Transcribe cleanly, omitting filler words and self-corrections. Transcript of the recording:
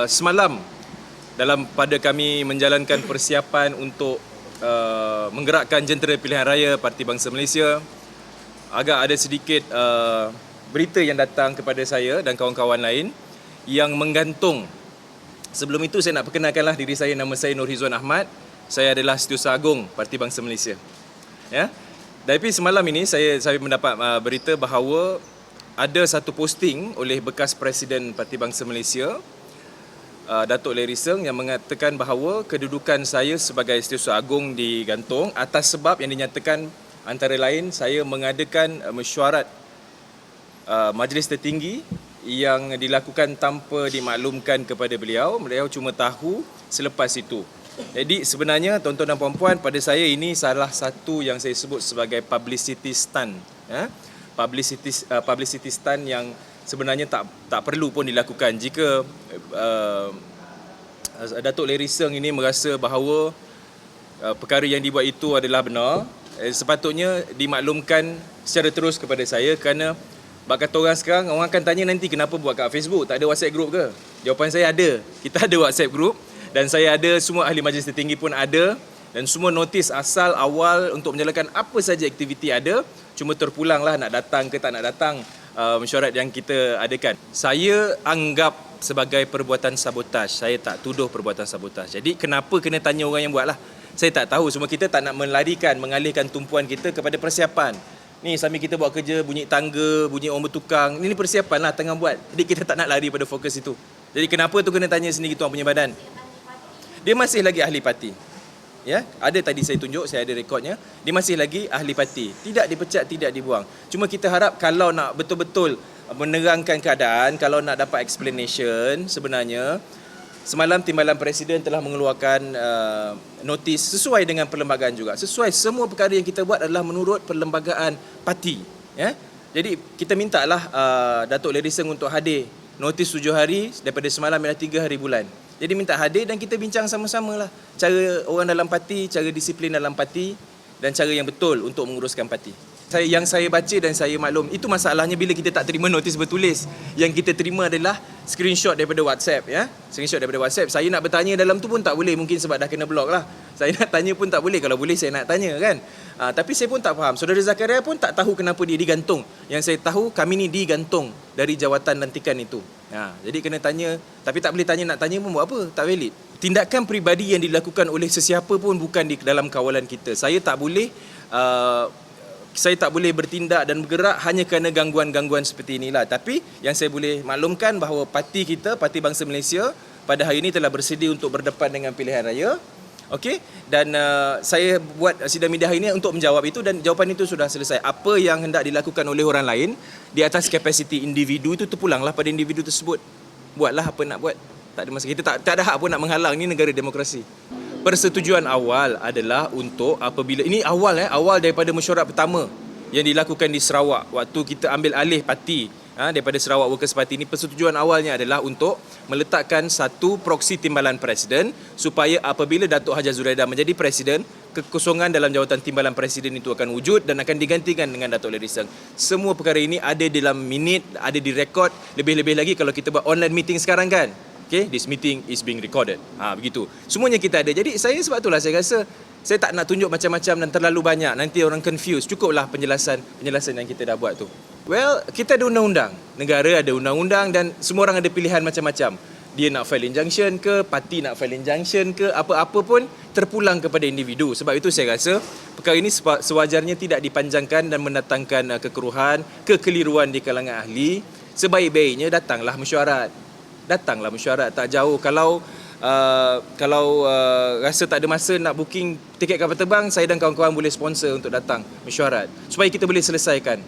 semalam pada kami menjalankan persiapan untuk menggerakkan jentera pilihan raya Parti Bangsa Malaysia, agak ada sedikit berita yang datang kepada saya dan kawan-kawan lain yang menggantung. Sebelum itu saya nak perkenalkanlah diri saya. Nama saya Nur Hizwan Ahmad. Saya adalah Setiausaha Agung Parti Bangsa Malaysia. Ya. Tapi semalam ini saya mendapat berita bahawa ada satu posting oleh bekas Presiden Parti Bangsa Malaysia, Datuk Lee Riseng, yang mengatakan bahawa kedudukan saya sebagai Setiausaha Agung digantung atas sebab yang dinyatakan antara lain saya mengadakan mesyuarat majlis tertinggi yang dilakukan tanpa dimaklumkan kepada beliau. Beliau cuma tahu selepas itu. Jadi sebenarnya tuan-tuan dan puan-puan, pada saya ini salah satu yang saya sebut sebagai publicity stunt. Publicity stunt yang sebenarnya tak perlu pun dilakukan. Jika Datuk Lee Riseng ini merasa bahawa perkara yang dibuat itu adalah benar, sepatutnya dimaklumkan secara terus kepada saya, kerana bak kata orang sekarang, orang akan tanya nanti kenapa buat kat Facebook, tak ada WhatsApp group ke? Jawapan saya ada. Kita ada WhatsApp group dan saya ada, semua ahli majlis tertinggi pun ada, dan semua notis asal awal untuk menjalankan apa saja aktiviti ada. Cuma terpulanglah nak datang ke tak nak datang mesyuarat yang kita adakan. Saya anggap sebagai perbuatan sabotaj. Saya tak tuduh perbuatan sabotaj. Jadi kenapa kena tanya orang yang buat lah? Saya tak tahu. Semua kita tak nak mengalihkan tumpuan kita kepada persiapan. Ni sambil kita buat kerja, bunyi tangga, bunyi orang bertukang. Ini persiapan lah tengah buat. Jadi kita tak nak lari pada fokus itu. Jadi kenapa tu kena tanya sendiri tuan punya badan? Dia masih lagi ahli parti. Ya, ada tadi saya tunjuk, saya ada rekodnya. Dia masih lagi ahli parti. Tidak dipecat, tidak dibuang. Cuma kita harap kalau nak betul-betul menerangkan keadaan, kalau nak dapat explanation, sebenarnya semalam Timbalan Presiden telah mengeluarkan notis sesuai dengan perlembagaan juga. Sesuai, semua perkara yang kita buat adalah menurut perlembagaan parti. Ya? Jadi kita mintalah Datuk Lee Riseng untuk hadir. Notis 7 hari, daripada semalam ialah 3 hari bulan. Jadi minta hadir dan kita bincang sama-sama lah cara orang dalam parti, cara disiplin dalam parti dan cara yang betul untuk menguruskan parti. Yang saya baca dan saya maklum, itu masalahnya bila kita tak terima notis bertulis. Yang kita terima adalah screenshot daripada WhatsApp. Ya? Screenshot daripada WhatsApp. Saya nak bertanya dalam tu pun tak boleh, mungkin sebab dah kena blok lah. Saya nak tanya pun tak boleh, kalau boleh saya nak tanya kan. Tapi saya pun tak faham. Saudara Zakaria pun tak tahu kenapa dia digantung. Yang saya tahu, kami ni digantung dari jawatan lantikan itu. Jadi kena tanya, tapi tak boleh tanya, nak tanya pun buat apa? Tak valid. Tindakan peribadi yang dilakukan oleh sesiapa pun bukan di dalam kawalan kita. Saya tak boleh bertindak dan bergerak hanya kerana gangguan-gangguan seperti inilah. Tapi yang saya boleh maklumkan bahawa parti kita, Parti Bangsa Malaysia, pada hari ini telah bersedia untuk berdepan dengan pilihan raya. Okey, dan saya buat sidang media hari ini untuk menjawab itu, dan jawapan itu sudah selesai. Apa yang hendak dilakukan oleh orang lain di atas kapasiti individu itu terpulanglah pada individu tersebut. Buatlah apa nak buat. Tak ada masalah. Kita tak ada hak pun nak menghalang. Ini negara demokrasi. Persetujuan awal adalah untuk apabila ini awal daripada mesyuarat pertama yang dilakukan di Sarawak waktu kita ambil alih parti daripada Sarawak Workers Party ini. Persetujuan awalnya adalah untuk meletakkan satu proksi timbalan presiden supaya apabila Datuk Haji Zuraida menjadi presiden, kekosongan dalam jawatan timbalan presiden itu akan wujud dan akan digantikan dengan Datuk Lee Riseng. Semua perkara ini ada dalam minit, ada di rekod. Lebih-lebih lagi kalau kita buat online meeting sekarang kan. Okay, this meeting is being recorded. Begitu. Semuanya kita ada. Jadi sebab itulah saya rasa saya tak nak tunjuk macam-macam dan terlalu banyak. Nanti orang confuse. Cukuplah penjelasan yang kita dah buat tu. Well, kita ada undang-undang. Negara ada undang-undang dan semua orang ada pilihan macam-macam. Dia nak file injunction ke, parti nak file injunction ke, apa-apa pun terpulang kepada individu. Sebab itu saya rasa perkara ini sewajarnya tidak dipanjangkan dan mendatangkan kekeruhan, kekeliruan di kalangan ahli. Sebaik-baiknya datanglah mesyuarat. Tak jauh. Kalau rasa tak ada masa nak booking tiket kapal terbang, saya dan kawan-kawan boleh sponsor untuk datang mesyuarat supaya kita boleh selesaikan